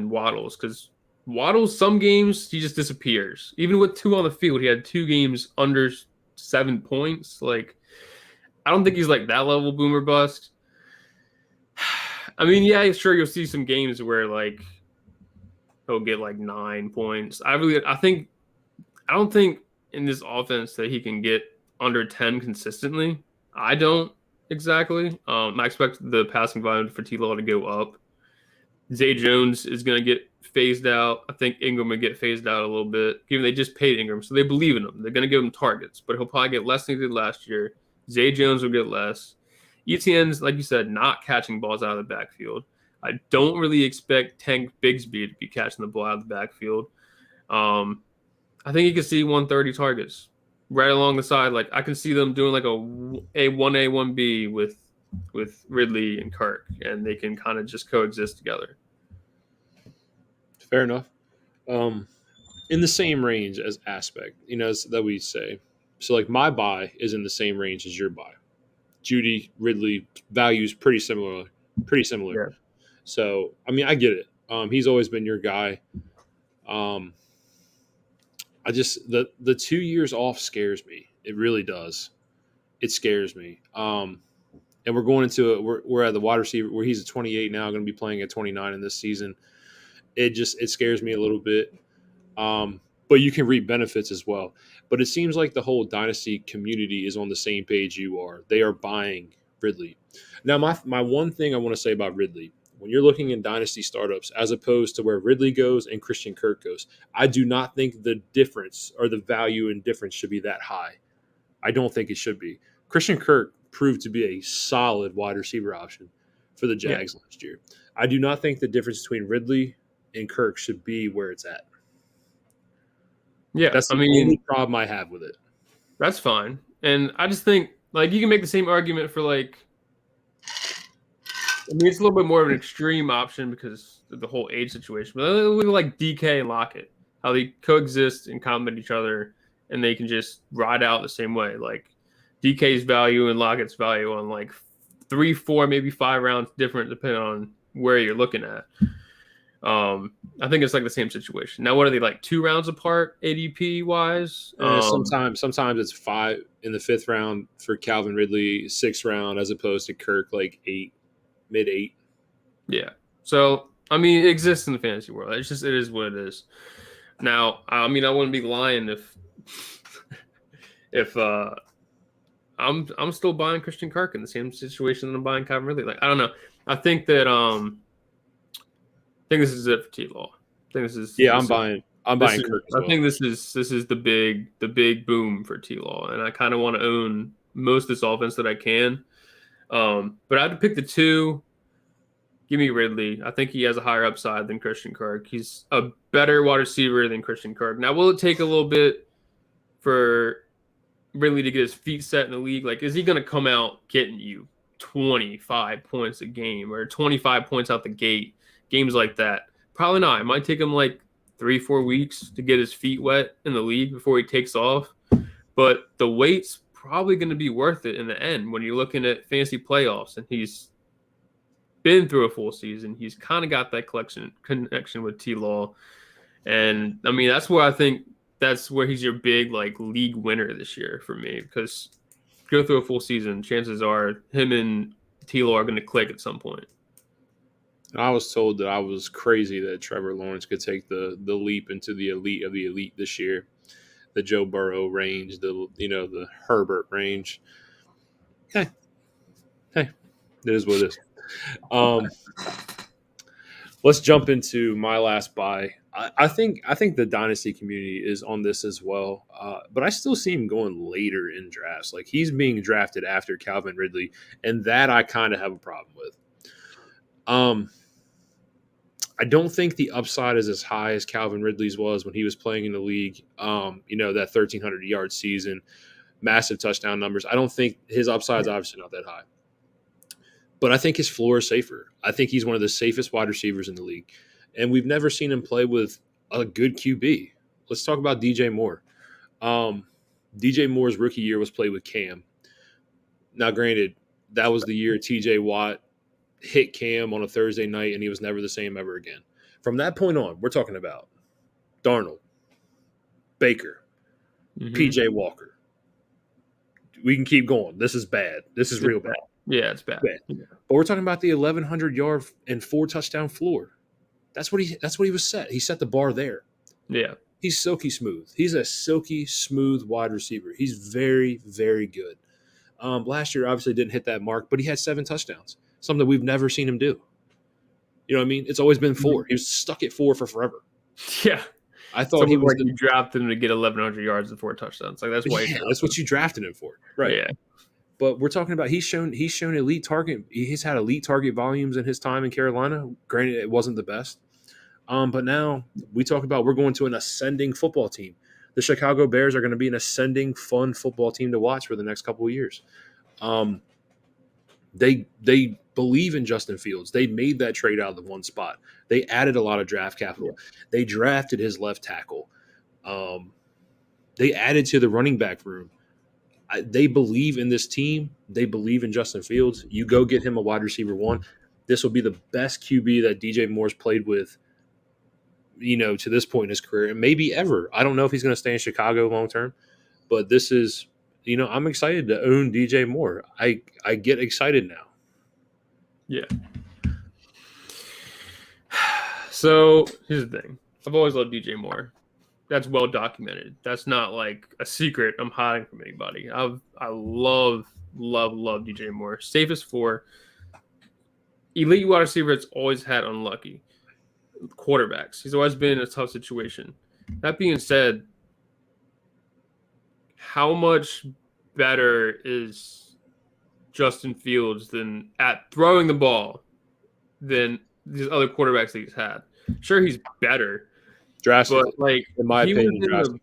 Waddle's because Waddle's some games he just disappears. Even with two on the field, he had 2 games under 7 points. Like I don't think he's like that level boomer bust. I mean, yeah, sure you'll see some games where like he'll get like 9 points. I don't think in this offense that he can get under 10 consistently. I don't exactly. I expect the passing volume for T Law to go up. Zay Jones is going to get phased out. I think Ingram will get phased out a little bit. Given they just paid Ingram, so they believe in him. They're going to give him targets, but he'll probably get less than he did last year. Zay Jones will get less. ETN's, like you said, not catching balls out of the backfield. I don't really expect Tank Bigsby to be catching the ball out of the backfield. I think you can see 130 targets right along the side. Like I can see them doing like a 1A 1B with Ridley and Kirk, and they can kind of just coexist together. fair enough. Um, in the same range as aspect, that we say. So like my buy is in the same range as your buy. Judy Ridley values pretty similar. Yeah. So I mean I get it. He's always been your guy. Um, I just the 2 years off scares me. It really does. It scares me. And we're going into it. We're at the wide receiver where he's at 28 now, going to be playing at 29 in this season. It scares me a little bit. But you can reap benefits as well. But it seems like the whole dynasty community is on the same page you are. They are buying Ridley. Now, my one thing I want to say about Ridley, when you're looking in dynasty startups, as opposed to where Ridley goes and Christian Kirk goes, I do not think the difference or the value and difference should be that high. I don't think it should be. Christian Kirk proved to be a solid wide receiver option for the Yeah. Jags last year. I do not think the difference between Ridley and Kirk should be where it's at. Yeah. That's I the only mean, problem I have with it. that's fine. And I just think like you can make the same argument for like I mean it's a little bit more of an extreme option because of the whole age situation. But look at like DK and Lockett, how they coexist and complement each other and they can just ride out the same way. Like DK's value and Lockett's value on like 3, 4, maybe 5 rounds different depending on where you're looking at. I think it's like the same situation. Now, what are they like 2 rounds apart ADP wise? Sometimes it's 5 in the 5th round for Calvin Ridley, 6th round as opposed to Kirk like 8, mid 8. Yeah. So I mean, it exists in the fantasy world. It is what it is. Now, I mean, I wouldn't be lying if I'm still buying Christian Kirk in the same situation that I'm buying Calvin Ridley. Like I don't know. I think that I think this is it for T Law. I think Yeah, this is I'm this buying is Kirk as I well. think this is the big boom for T Law, and I kind of want to own most of this offense that I can. But I had to pick the two. Give me Ridley. I think he has a higher upside than Christian Kirk. He's a better wide receiver than Christian Kirk. Now, will it take a little bit for Ridley to get his feet set in the league? Like, is he going to come out getting you 25 points a game or 25 points out the gate? Games like that? Probably not. It might take him like 3, 4 weeks to get his feet wet in the league before he takes off. But the weight's probably going to be worth it in the end when you're looking at fantasy playoffs and he's been through a full season. He's kind of got that connection with T Law. And I mean, I think that's where he's your big like league winner this year for me because go through a full season, chances are him and T Law are going to click at some point. I was told that I was crazy that Trevor Lawrence could take the leap into the elite of the elite this year, the Joe Burrow range, the Herbert range. Hey, hey, it is what it is. Um, let's jump into my last buy. I think the dynasty community is on this as well, but I still see him going later in drafts. Like he's being drafted after Calvin Ridley, and that I kind of have a problem with. Um, I don't think the upside is as high as Calvin Ridley's was when he was playing in the league. That 1,300 yard season, massive touchdown numbers. I don't think his upside is obviously not that high, but I think his floor is safer. I think he's one of the safest wide receivers in the league, and we've never seen him play with a good QB. Let's talk about DJ Moore. Um, DJ Moore's rookie year was played with Cam. Now, granted, that was the year TJ Watt hit Cam on a Thursday night, and he was never the same ever again. From that point on, we're talking about Darnold, Baker, PJ Walker. We can keep going. This is bad. This is real bad. Yeah, it's bad. Bad. Yeah. But we're talking about the 1,100 yard and 4 touchdown floor. That's what he was set. He set the bar there. Yeah. He's silky smooth. He's a silky smooth wide receiver. He's very, very good. Last year obviously didn't hit that mark, but he had 7 touchdowns. Something we've never seen him do. You know what I mean? It's always been 4. He was stuck at 4 for forever. Yeah. I thought he was. You drafted him to get 1,100 yards and 4 touchdowns. Like that's why. Yeah, that's what you drafted him for, right? Yeah. But we're talking about he's shown elite target. He's had elite target volumes in his time in Carolina. Granted, it wasn't the best. But now we talk about we're going to an ascending football team. The Chicago Bears are going to be an ascending, fun football team to watch for the next couple of years. They believe in Justin Fields. They made that trade out of the one spot. They added a lot of draft capital. Yeah. They drafted his left tackle. They added to the running back room. They believe in this team. They believe in Justin Fields. You go get him a wide receiver 1. This will be the best QB that DJ Moore's played with, to this point in his career, and maybe ever. I don't know if he's going to stay in Chicago long term, but this is, I'm excited to own DJ Moore. I get excited now. Yeah. So here's the thing. I've always loved DJ Moore. That's well documented. That's not like a secret I'm hiding from anybody. I love DJ Moore. Safest for elite wide receiver. It's always had unlucky quarterbacks. He's always been in a tough situation. That being said, how much better is Justin Fields than at throwing the ball than these other quarterbacks that he's had? Sure, he's better. Drastically. But in my opinion, drastically.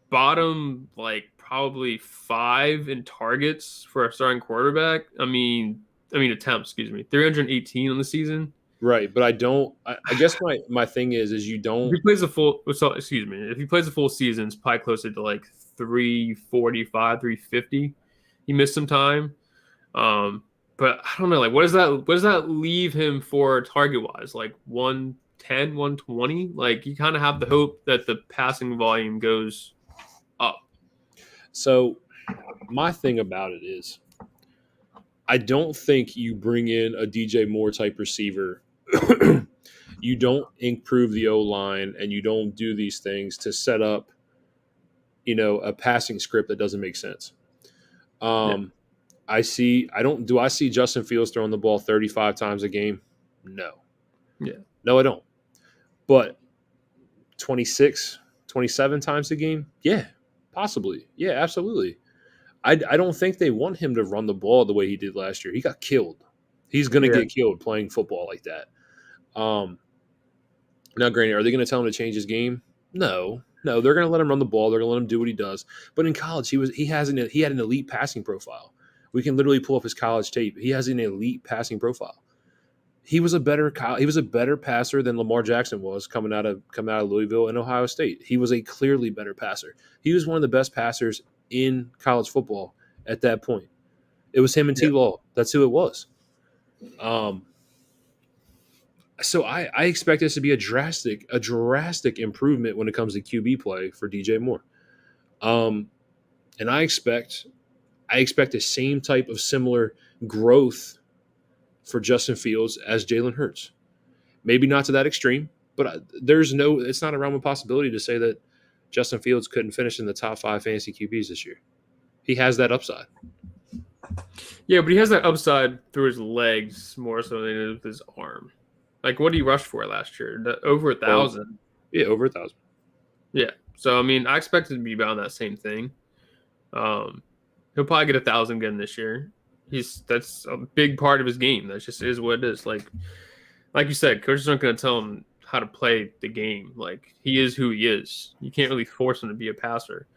Bottom, probably 5 in targets for a starting quarterback. I mean attempts, 318 on the season. Right, but I guess my thing is you don't. If he plays if he plays a full season, it's probably closer to 345, 350. He missed some time. But I don't know, what does that leave him for target wise? 110, 120? You kind of have the hope that the passing volume goes up. So my thing about it is I don't think you bring in a DJ Moore type receiver. You don't improve the O-line and you don't do these things to set up, a passing script that doesn't make sense. Do I see Justin Fields throwing the ball 35 times a game? No. Yeah. No, I don't. But 26, 27 times a game? Yeah, possibly. Yeah, absolutely. I don't think they want him to run the ball the way he did last year. He got killed. He's going to get killed playing football like that. Now, granted, are they going to tell him to change his game? No. They're going to let him run the ball. They're going to let him do what he does. But in college, he had an elite passing profile. We can literally pull up his college tape. He has an elite passing profile. He was a better passer than Lamar Jackson was coming out of Louisville and Ohio State. He was a clearly better passer. He was one of the best passers in college football at that point. It was him and T-Law. That's who it was. So I expect this to be a drastic improvement when it comes to QB play for DJ Moore. And I expect the same type of similar growth for Justin Fields as Jalen Hurts. Maybe not to that extreme, but it's not a realm of possibility to say that Justin Fields couldn't finish in the top 5 fantasy QBs this year. He has that upside. Yeah, but he has that upside through his legs more so than with his arm. Like, what did he rush for last year? Over 1,000. Yeah, over 1,000. Yeah. So I mean, I expect it to be about that same thing. He'll probably get 1,000 again this year. That's a big part of his game. That just is what it is. Like you said, coaches aren't going to tell him how to play the game. Like, he is who he is. You can't really force him to be a passer.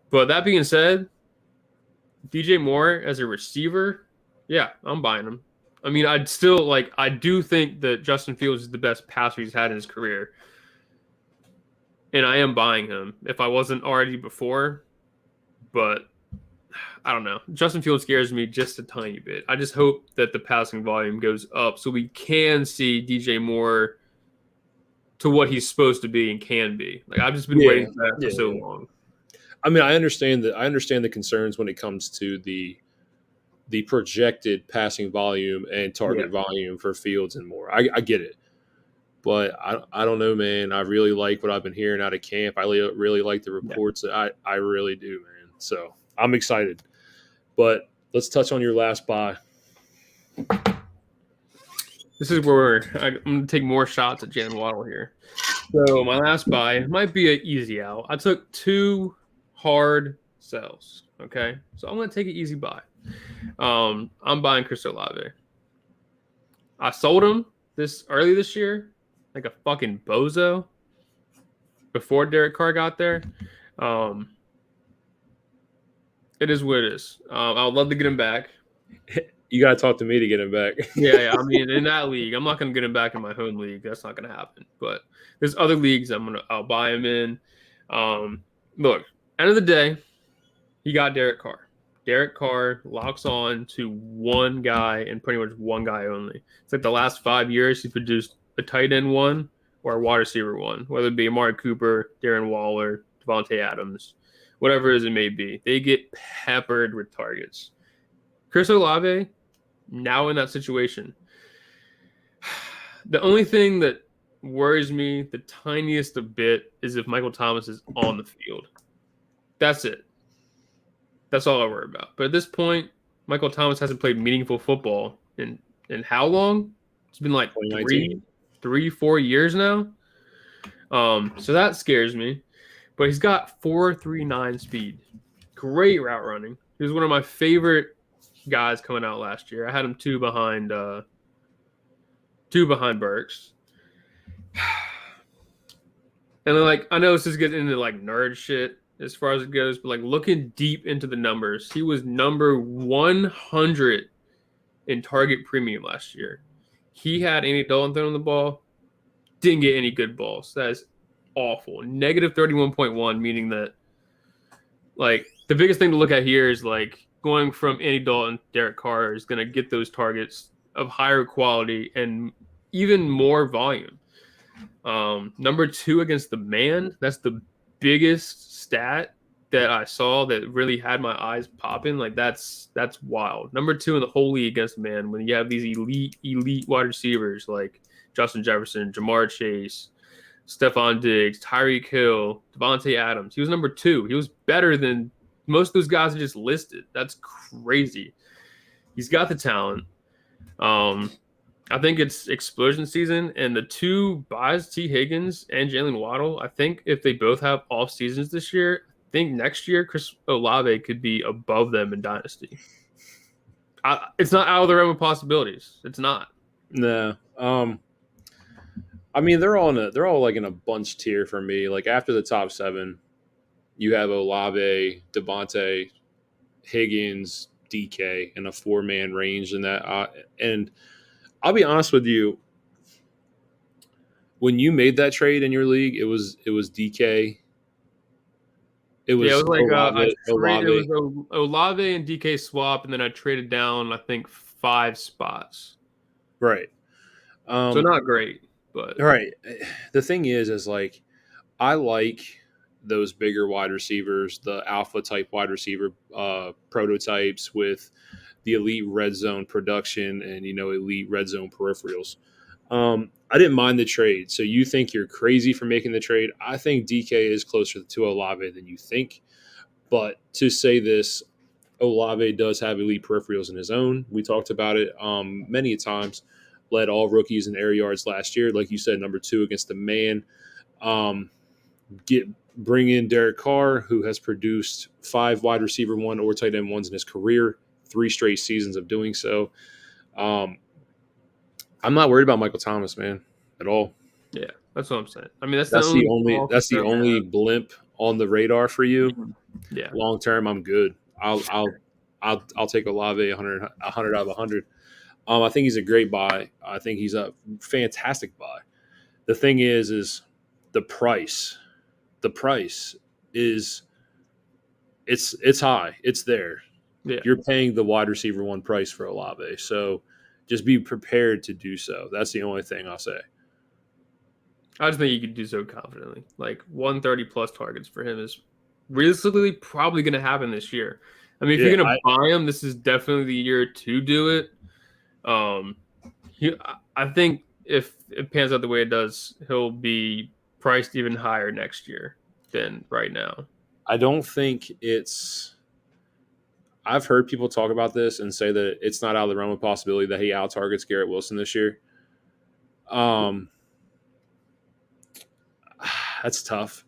But that being said, DJ Moore as a receiver, yeah, I'm buying him. I mean, I do think that Justin Fields is the best passer he's had in his career. And I am buying him if I wasn't already before. But I don't know. Justin Fields scares me just a tiny bit. I just hope that the passing volume goes up so we can see DJ Moore to what he's supposed to be and can be. Like, I've just been waiting for that for so long. I mean, I understand the concerns when it comes to the projected passing volume and target volume for Fields and Moore. I get it. But I don't know, man. I really like what I've been hearing out of camp. I really like the reports. I really do, man. So I'm excited. But let's touch on your last buy. This is where I'm going to take more shots at Jalen Waddle here. So my last buy might be an easy out. I took 2 hard sells. Okay, so I'm going to take an easy buy. I'm buying Chris Olave. I sold him early this year, like a fucking bozo, before Derek Carr got there. It is what it is. I would love to get him back. You got to talk to me to get him back. Yeah. I mean, in that league, I'm not going to get him back in my home league. That's not going to happen. But there's other leagues I'll buy him in. Look, end of the day, he got Derek Carr. Derek Carr locks on to one guy and pretty much one guy only. It's like the last 5 years he's produced a tight end 1 or a wide receiver 1, whether it be Amari Cooper, Darren Waller, Devontae Adams, whatever it may be. They get peppered with targets. Chris Olave, now in that situation. The only thing that worries me the tiniest a bit is if Michael Thomas is on the field. That's it. That's all I worry about. But at this point, Michael Thomas hasn't played meaningful football in how long? It's been like 4 years now. So that scares me. But he's got 4.39 speed. Great route running. He was one of my favorite guys coming out last year. I had him 2 behind Burks. And then, like, I know this is getting into like nerd shit as far as it goes, but like looking deep into the numbers, he was number 100 in target premium last year. He had Andy Dalton throwing the ball, didn't get any good balls. That is awful. Negative 31.1, meaning that like the biggest thing to look at here is like going from Andy Dalton, Derek Carr is going to get those targets of higher quality and even more volume. Number 2 against the man, that's the biggest stat that I saw that really had my eyes popping. Like that's wild. Number 2 in the whole league against the man when you have these elite wide receivers like Justin Jefferson, Jamar Chase, Stephon Diggs, Tyreek Hill, Devontae Adams. He was number 2. He was better than most of those guys I just listed. That's crazy. He's got the talent. I think it's explosion season, and the 2 buys, T. Higgins and Jalen Waddle, I think if they both have off seasons this year, I think next year Chris Olave could be above them in Dynasty. It's not out of the realm of possibilities. It's not. No. I mean, they're all like in a bunch tier for me. Like after the top 7, you have Olave, Devontae, Higgins, DK in a 4-man range in that. And I'll be honest with you, when you made that trade in your league, it was DK. It was like Olave. It was Olave and DK swap, and then I traded down, I think, 5 spots. Right. So not great, but right. The thing is like I like those bigger wide receivers, the alpha type wide receiver prototypes with the elite red zone production and elite red zone peripherals. I didn't mind the trade. So you think you're crazy for making the trade? I think DK is closer to Olave than you think. But to say this, Olave does have elite peripherals in his own. We talked about it many times. Led all rookies in air yards last year, like you said, number 2 against the man. Um, bring in Derek Carr, who has produced 5 wide receiver 1 or tight end 1s in his career, 3 straight seasons of doing so. I'm not worried about Michael Thomas, man, at all. Yeah, that's what I'm saying. I mean, That's the only small that's the concern I only have. blimp on the radar for you. Yeah, Long term, I'm good. I'll take Olave 100 out of 100. I think he's a great buy. I think he's a fantastic buy. The thing is the price. The price is it's high. It's there. yeah. You're paying the wide receiver 1 price for Olave, so just be prepared to do so. That's the only thing I'll say. I just think you could do so confidently. Like 130 plus targets for him is realistically probably going to happen this year. I mean, if Yeah, you're going to buy him, this is definitely the year to do it. I think if it pans out the way it does, he'll be priced even higher next year than right now. I don't think it's. I've heard people talk about this and say that it's not out of the realm of possibility that he out targets Garrett Wilson this year. That's tough.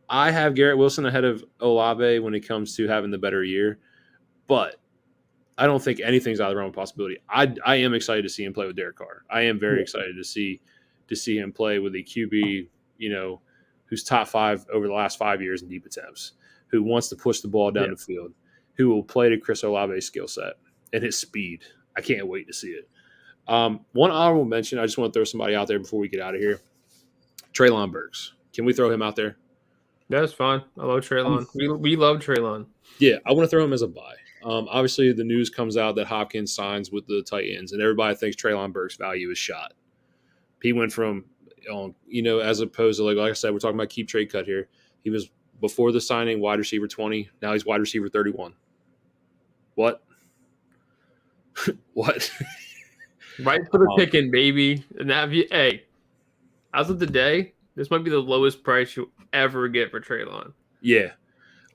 I have Garrett Wilson ahead of Olave when it comes to having the better year, but I don't think anything's out of the realm of possibility. I am excited to see him play with Derek Carr. I am very excited to see him play with a QB, who's top 5 over the last 5 years in deep attempts, who wants to push the ball down the field, who will play to Chris Olave's skill set and his speed. I can't wait to see it. One honorable mention, I just want to throw somebody out there before we get out of here. Treylon Burks. Can we throw him out there? That's fine. I love Treylon. We love Treylon. Yeah, I want to throw him as a buy. Obviously, the news comes out that Hopkins signs with the Titans, and everybody thinks Treylon Burks' value is shot. He went from, as opposed to, like I said, we're talking about keep trade cut here. He was, before the signing, wide receiver 20. Now he's wide receiver 31. What? What? Right for the picking, baby. And hey, as of today, this might be the lowest price you'll ever get for Treylon. Yeah.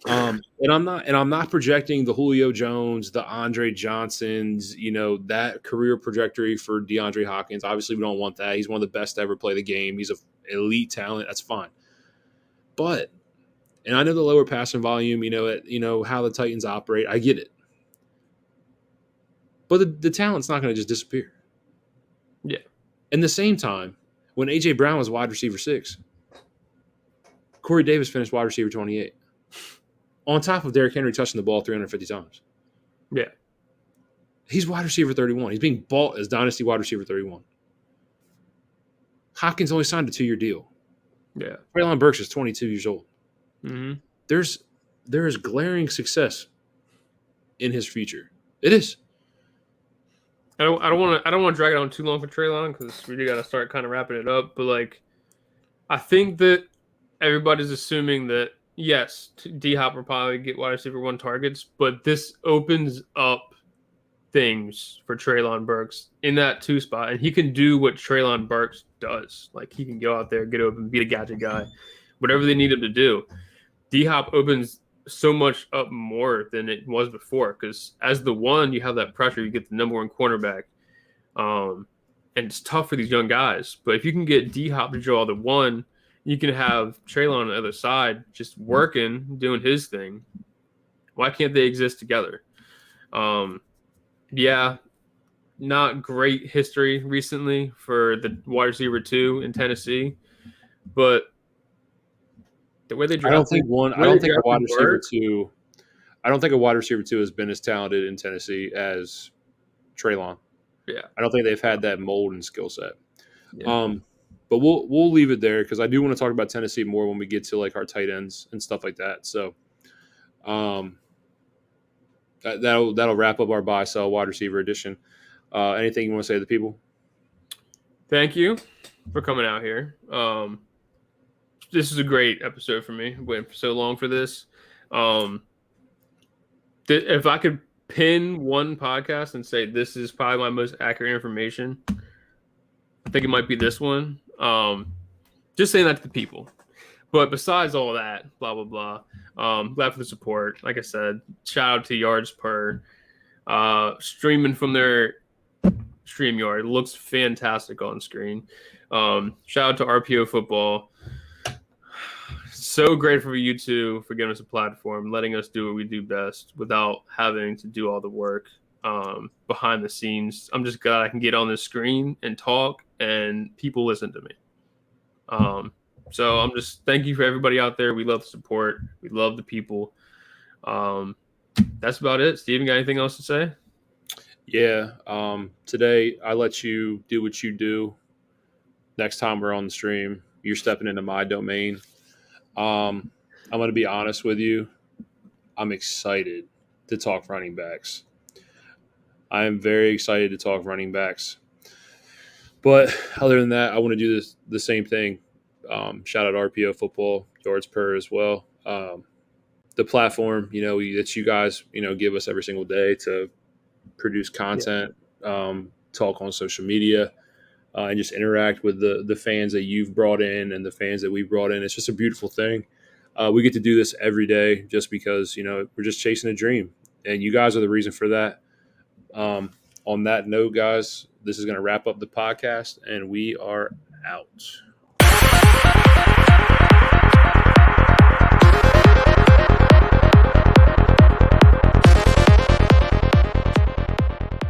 And I'm not projecting the Julio Jones, the Andre Johnsons, that career trajectory for DeAndre Hopkins. Obviously, we don't want that. He's one of the best to ever play the game. He's an elite talent. That's fine. But, and I know the lower passing volume, how the Titans operate. I get it. But the talent's not going to just disappear. Yeah. In the same time, when A.J. Brown was wide receiver 6, Corey Davis finished wide receiver 28. On top of Derrick Henry touching the ball 350 times. Yeah. He's wide receiver 31. He's being bought as Dynasty wide receiver 31. Hopkins only signed a 2-year deal. Yeah. Treylon Burks is 22 years old. Mm-hmm. There is glaring success in his future. It is. I don't want to drag it on too long for Treylon because we got to start kind of wrapping it up. But I think that everybody's assuming that yes, D Hop will probably get wide receiver 1 targets, but this opens up things for Treylon Burks in that 2 spot, and he can do what Treylon Burks does. Like he can go out there, get open, be a gadget guy, whatever they need him to do. D Hop opens so much up more than it was before because as the 1, you have that pressure. You get the number 1 cornerback, and it's tough for these young guys. But if you can get D Hop to draw the 1, you can have Treylon on the other side just working, doing his thing. Why can't they exist together? Yeah, not great history recently for the wide receiver 2 in Tennessee, but the way they drafted, I don't think a wide receiver 2. I don't think a wide receiver 2 has been as talented in Tennessee as Treylon. Yeah, I don't think they've had that mold and skill set. yeah. But we'll leave it there because I do want to talk about Tennessee more when we get to like our tight ends and stuff like that. So, that'll wrap up our buy sell wide receiver edition. Anything you want to say to the people? Thank you for coming out here. This is a great episode for me. I'm waiting for so long for this. If I could pin one podcast and say this is probably my most accurate information, I think it might be this one. Just saying that to the people. But besides all that, blah blah blah. Glad for the support. Like I said, shout out to Yards Per. Streaming from their StreamYard. It looks fantastic on screen. Shout out to RPO Football. So grateful for you two for giving us a platform, letting us do what we do best without having to do all the work behind the scenes. I'm just glad I can get on the screen and talk, and people listen to me. So I'm just thank you for everybody out there. We love the support. We love the people. That's about it. Steven, got anything else to say? Yeah. Today I let you do what you do. Next time we're on the stream, you're stepping into my domain. I'm going to be honest with you. I'm excited to talk running backs. I am very excited to talk running backs. But other than that, I want to do the same thing. Shout out RPO Football, Yards Per as well. The platform, that you guys, give us every single day to produce content, talk on social media, and just interact with the fans that you've brought in and the fans that we've brought in. It's just a beautiful thing. We get to do this every day just because, we're just chasing a dream. And you guys are the reason for that. On that note, guys, this is going to wrap up the podcast, and we are out.